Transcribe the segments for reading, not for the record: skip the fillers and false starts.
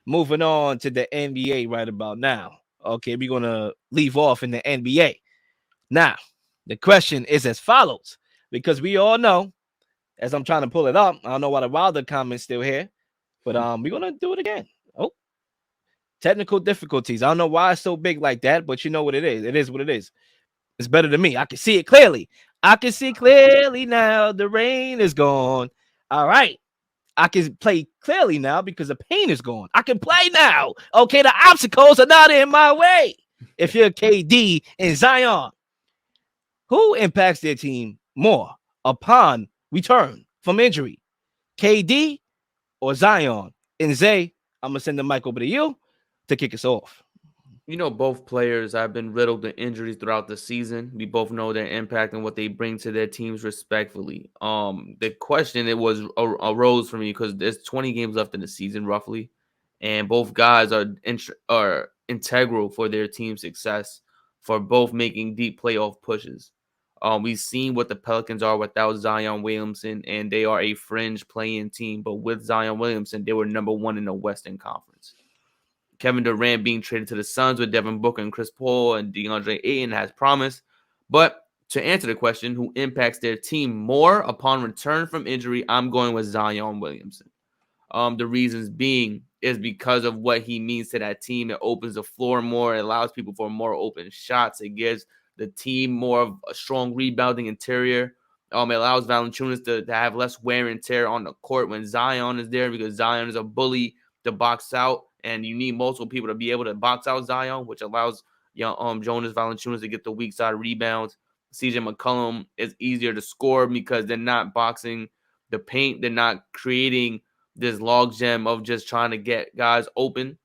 Moving on to the NBA right about now. Okay, we're gonna leave off in the NBA. Now, the question is as follows, because we all know, as I'm trying to pull it up, I don't know why the Wilder comment's still here, but we're gonna do it again. Oh, technical difficulties. I don't know why it's so big like that, but you know what it is. It is what it is. It's better than me. I can see it clearly. I can see clearly now. The rain is gone. All right. I can play clearly now because the pain is gone. I can play now. Okay, the obstacles are not in my way. If you're KD and Zion, who impacts their team more upon return from injury? KD or Zion? And Zay, I'm gonna send the mic over to you to kick us off. Both players have been riddled with injuries throughout the season. We both know their impact and what they bring to their teams respectfully. The question arose for me because there's 20 games left in the season roughly, and both guys are integral for their team success for both making deep playoff pushes. We've seen what the Pelicans are without Zion Williamson, and they are a fringe playing team. But with Zion Williamson, they were number one in the Western Conference. Kevin Durant being traded to the Suns with Devin Booker and Chris Paul and DeAndre Ayton has promise. But to answer the question, who impacts their team more upon return from injury, I'm going with Zion Williamson. The reasons being is because of what he means to that team. It opens the floor more. It allows people for more open shots. It gives the team more of a strong rebounding interior. It allows Valanciunas to have less wear and tear on the court when Zion is there because Zion is a bully to box out, and you need multiple people to be able to box out Zion, which allows Jonas Valanciunas to get the weak side rebounds. CJ McCollum is easier to score because they're not boxing the paint. They're not creating this logjam of just trying to get guys open.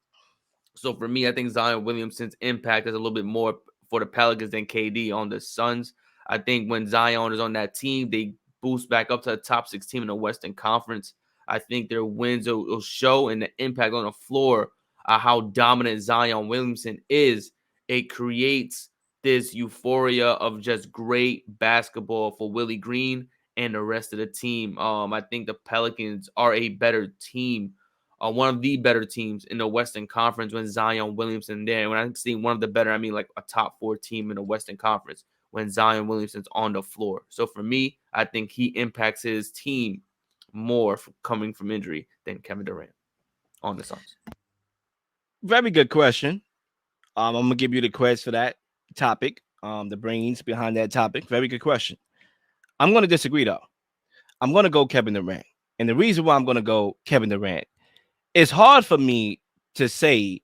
So for me, I think Zion Williamson's impact is a little bit more for the Pelicans than KD on the Suns. I think when Zion is on that team, they boost back up to the top 6 team in the Western Conference. I think their wins will show, and the impact on the floor, how dominant Zion Williamson is. It creates this euphoria of just great basketball for Willie Green and the rest of the team. I think the Pelicans are a better team, one of the better teams in the Western Conference when Zion Williamson there. And when I say one of the better, I mean like a top 4 team in the Western Conference when Zion Williamson's on the floor. So for me, I think he impacts his team more coming from injury than Kevin Durant on the Suns. Very good question. I'm gonna give you the credits for that topic. The brains behind that topic. Very good question. I'm gonna disagree though. I'm gonna go Kevin Durant, and the reason why I'm gonna go Kevin Durant, it's hard for me to say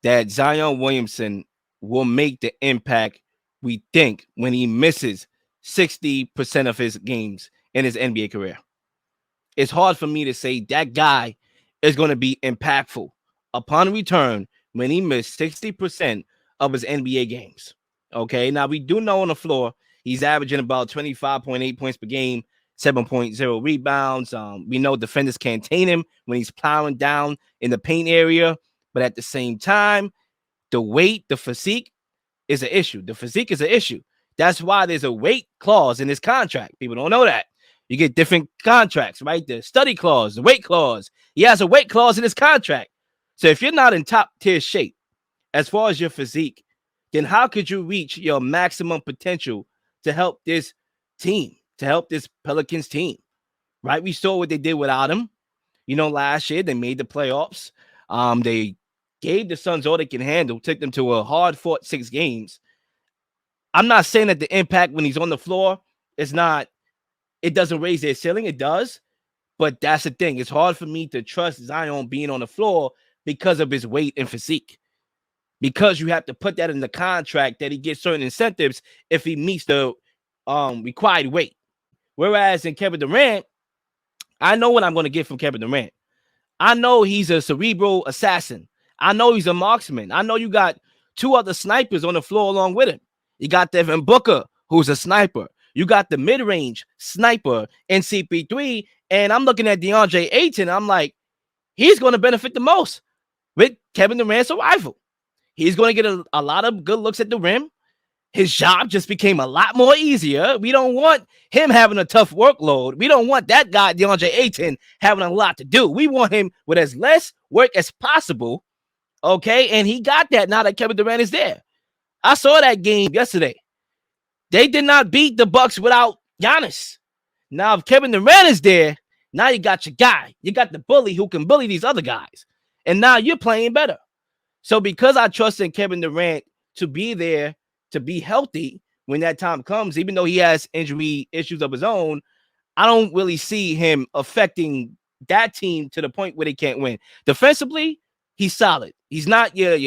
that Zion Williamson will make the impact we think when he misses 60% of his games in his NBA career. It's hard for me to say that guy is going to be impactful upon return when he missed 60% of his NBA games. Okay, now we do know on the floor he's averaging about 25.8 points per game, 7.0 rebounds. We know defenders can't tame him when he's plowing down in the paint area, but at the same time, the weight, the physique is an issue. The physique is an issue. That's why there's a weight clause in his contract. People don't know that. You get different contracts, right? The study clause, the weight clause. He has a weight clause in his contract. So if you're not in top tier shape as far as your physique, then how could you reach your maximum potential to help this team, to help this Pelicans team, right? We saw what they did without him. Last year they made the playoffs. They gave the Suns all they can handle, took them to a hard-fought 6 games. I'm not saying that the impact when he's on the floor is not, it doesn't raise their ceiling. It does. But that's the thing. It's hard for me to trust Zion being on the floor because of his weight and physique. Because you have to put that in the contract that he gets certain incentives if he meets the required weight. Whereas in Kevin Durant, I know what I'm going to get from Kevin Durant. I know he's a cerebral assassin. I know he's a marksman. I know you got 2 other snipers on the floor along with him. You got Devin Booker, who's a sniper. You got the mid-range sniper in CP3. And I'm looking at DeAndre Ayton. I'm like, he's going to benefit the most with Kevin Durant's arrival. He's going to get a lot of good looks at the rim. His job just became a lot more easier. We don't want him having a tough workload. We don't want that guy, DeAndre Ayton, having a lot to do. We want him with as less work as possible. Okay. And he got that now that Kevin Durant is there. I saw that game yesterday. They did not beat the Bucks without Giannis. Now, if Kevin Durant is there, now you got your guy. You got the bully who can bully these other guys. And now you're playing better. So because I trust in Kevin Durant to be there, to be healthy when that time comes, even though he has injury issues of his own, I don't really see him affecting that team to the point where they can't win. Defensively, he's solid. He's not your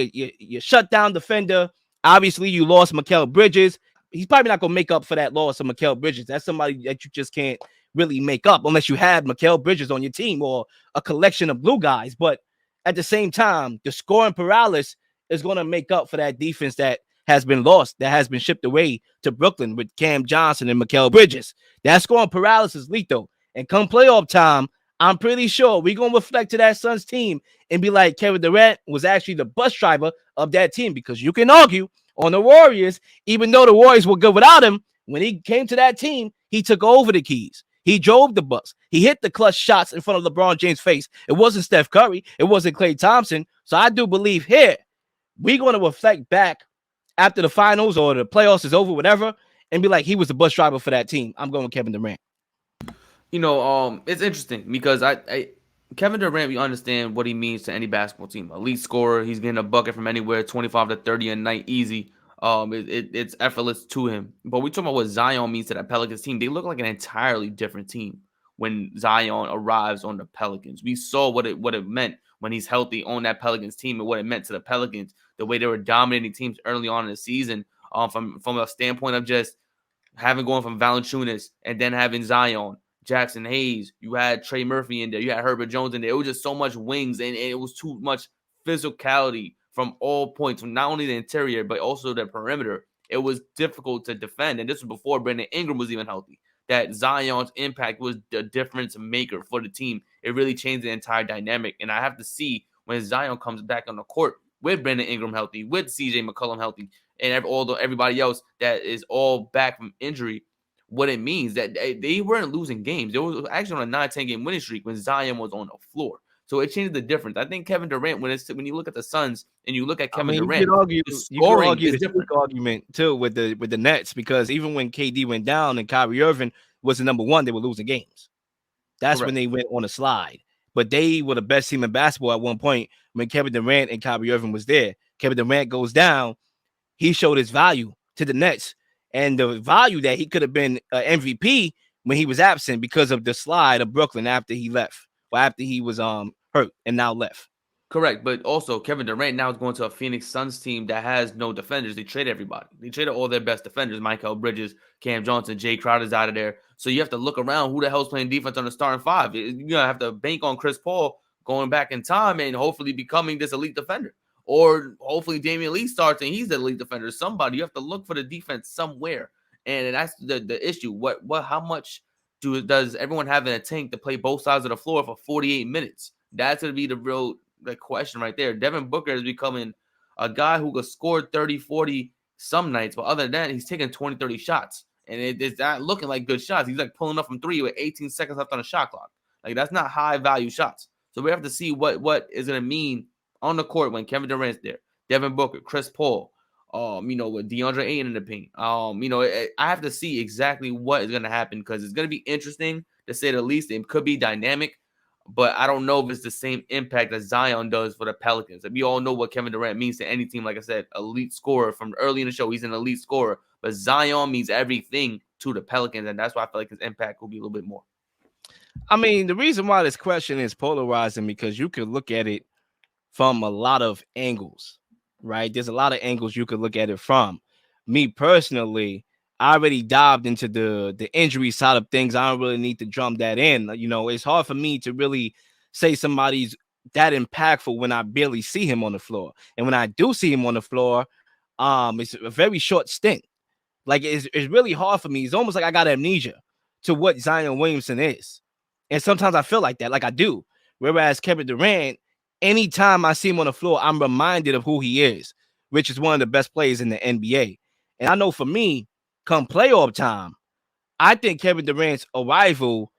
shutdown defender. Obviously, you lost Mikal Bridges. He's probably not going to make up for that loss of Mikal Bridges. That's somebody that you just can't really make up unless you had Mikal Bridges on your team or a collection of blue guys. But at the same time, the scoring paralysis is going to make up for that defense that has been lost, that has been shipped away to Brooklyn with Cam Johnson and Mikal Bridges. That scoring paralysis is lethal. And come playoff time, I'm pretty sure we're going to reflect to that Suns team and be like, Kevin Durant was actually the bus driver of that team, because you can argue on the Warriors, even though the Warriors were good without him, when he came to that team, he took over the keys. He drove the bus. He hit the clutch shots in front of LeBron James' face. It wasn't Steph Curry. It wasn't Klay Thompson. So I do believe here, we're going to reflect back after the finals or the playoffs is over, whatever, and be like, he was the bus driver for that team. I'm going with Kevin Durant. It's interesting because Kevin Durant, we understand what he means to any basketball team. Elite scorer. He's getting a bucket from anywhere, 25 to 30 a night, easy. It's effortless to him. But we talk about what Zion means to that Pelicans team. They look like an entirely different team when Zion arrives on the Pelicans. We saw what it meant when he's healthy on that Pelicans team and what it meant to the Pelicans, the way they were dominating teams early on in the season, from a standpoint of just going from Valanciunas and then having Zion, Jackson Hayes, you had Trey Murphy in there, you had Herbert Jones in there. It was just so much wings, and it was too much physicality from all points, from not only the interior, but also the perimeter. It was difficult to defend, and this was before Brandon Ingram was even healthy. That Zion's impact was the difference maker for the team. It really changed the entire dynamic, and I have to see when Zion comes back on the court with Brandon Ingram healthy, with CJ McCollum healthy, and everybody else that is all back from injury, what it means that they weren't losing games. They were actually on a 9-10 game winning streak when Zion was on the floor. So it changed the difference. I think Kevin Durant, when you look at the Suns and you look at Kevin Durant, you could argue is the different argument too with the Nets, because even when KD went down and Kyrie Irving was the number one, they were losing games. That's Correct. when they went on a slide. But they were the best team in basketball at one point when Kevin Durant and Kyrie Irving was there. Kevin Durant goes down. He showed his value to the Nets and the value that he could have been an MVP when he was absent because of the slide of Brooklyn after he left, or after he was hurt and now left. Correct, but also Kevin Durant now is going to a Phoenix Suns team that has no defenders. They traded everybody. They traded all their best defenders. Mikal Bridges, Cam Johnson, Jay Crowder's out of there. So you have to look around who the hell's playing defense on the starting five. You're going to have to bank on Chris Paul going back in time and hopefully becoming this elite defender. Or hopefully Damian Lee starts and he's the elite defender. Somebody, you have to look for the defense somewhere. And that's the issue. How much does everyone have in a tank to play both sides of the floor for 48 minutes? That's going to be the question right there. Devin Booker is becoming a guy who could score 30, 40 some nights, but other than that, he's taking 20, 30 shots. And it's not looking like good shots. He's like pulling up from three with 18 seconds left on the shot clock. Like, that's not high value shots. So we have to see what is going to mean on the court when Kevin Durant's there. Devin Booker, Chris Paul, with DeAndre Ayton in the paint. I have to see exactly what is going to happen because it's going to be interesting to say the least. It could be dynamic, but I don't know if it's the same impact that Zion does for the Pelicans. And we all know what Kevin Durant means to any team. Like I said, elite scorer from early in the show. He's an elite scorer, but Zion means everything to the Pelicans, and that's why I feel like his impact will be a little bit more. I mean, the reason why this question is polarizing because you could look at it from a lot of angles, right? There's a lot of angles you could look at it from. Me personally, I already dived into the injury side of things. I don't really need to drum that in. It's hard for me to really say somebody's that impactful when I barely see him on the floor. And when I do see him on the floor, it's a very short stint. Like, it's really hard for me. It's almost like I got amnesia to what Zion Williamson is. And sometimes I feel like that, like I do. Whereas Kevin Durant, anytime I see him on the floor, I'm reminded of who he is, which is one of the best players in the NBA. And I know for me, come playoff time, I think Kevin Durant's arrival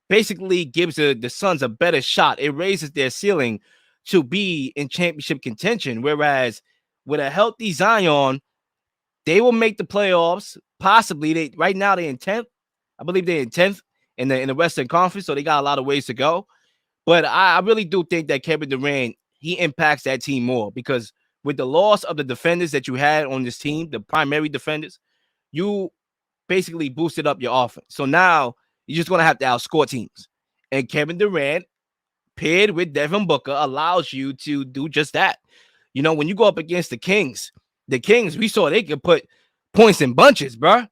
basically gives the Suns a better shot. It raises their ceiling to be in championship contention. Whereas with a healthy Zion, they will make the playoffs. Possibly. Right now they're in 10th. I believe they're in 10th in the Western Conference, so they got a lot of ways to go. But I really do think that Kevin Durant, he impacts that team more because with the loss of the defenders that you had on this team, the primary defenders, you basically boosted up your offense. So now you're just going to have to outscore teams. And Kevin Durant, paired with Devin Booker, allows you to do just that. You know, when you go up against the Kings, we saw they could put points in bunches, bro.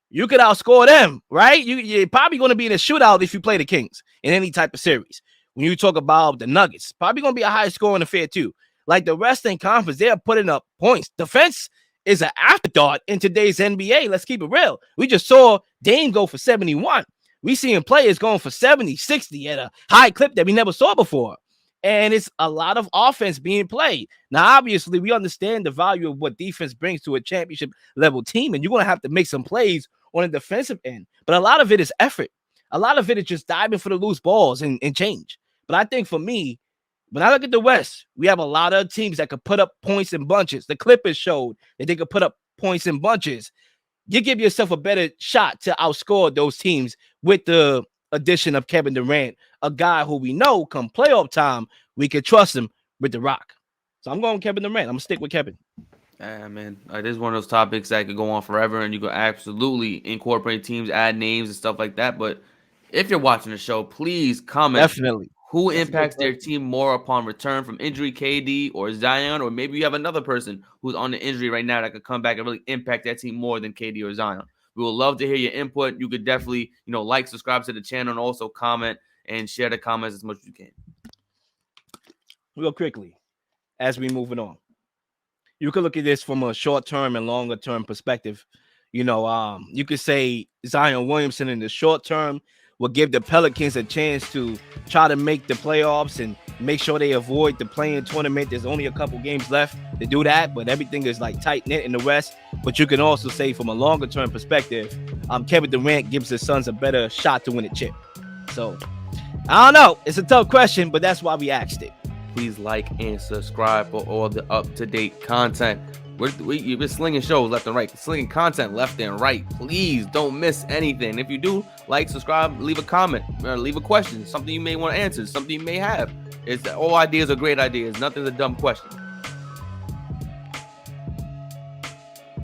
You could outscore them, right? You're probably going to be in a shootout if you play the Kings in any type of series. When you talk about the Nuggets, probably going to be a high scoring affair too. Like the Western Conference, they are putting up points. Defense is an afterthought in today's NBA. Let's keep it real. We just saw Dame go for 71. We seeing players going for 70, 60 at a high clip that we never saw before. And it's a lot of offense being played. Now, obviously, we understand the value of what defense brings to a championship level team, and you're going to have to make some plays on the defensive end. But a lot of it is effort. A lot of it is just diving for the loose balls and change. But I think for me, when I look at the West, we have a lot of teams that could put up points in bunches. The Clippers showed that they could put up points in bunches. You give yourself a better shot to outscore those teams with the addition of Kevin Durant, a guy who we know come playoff time, we can trust him with the rock. So I'm going Kevin Durant. I'm going to stick with Kevin. Yeah, man. This is one of those topics that could go on forever, and you could absolutely incorporate teams, add names and stuff like that. But if you're watching the show, please comment. Definitely. Who impacts their team more upon return from injury, KD or Zion? Or maybe you have another person who's on the injury right now that could come back and really impact that team more than KD or Zion. We would love to hear your input. You could definitely, like, subscribe to the channel, and also comment and share the comments as much as you can. Real quickly, as we moving on, you could look at this from a short-term and longer-term perspective. You could say Zion Williamson in the short term will give the Pelicans a chance to try to make the playoffs and make sure they avoid the play-in tournament. There's only a couple games left to do that, but everything is like tight-knit in the West. But you can also say from a longer-term perspective, Kevin Durant gives the Suns a better shot to win a chip. So, I don't know. It's a tough question, but that's why we asked it. Please like and subscribe for all the up-to-date content. You've been slinging shows left and right, slinging content left and right. Please don't miss anything. If you do, like, subscribe, leave a comment, or leave a question, something you may want to answer, something you may have. All ideas are great ideas. Nothing's a dumb question.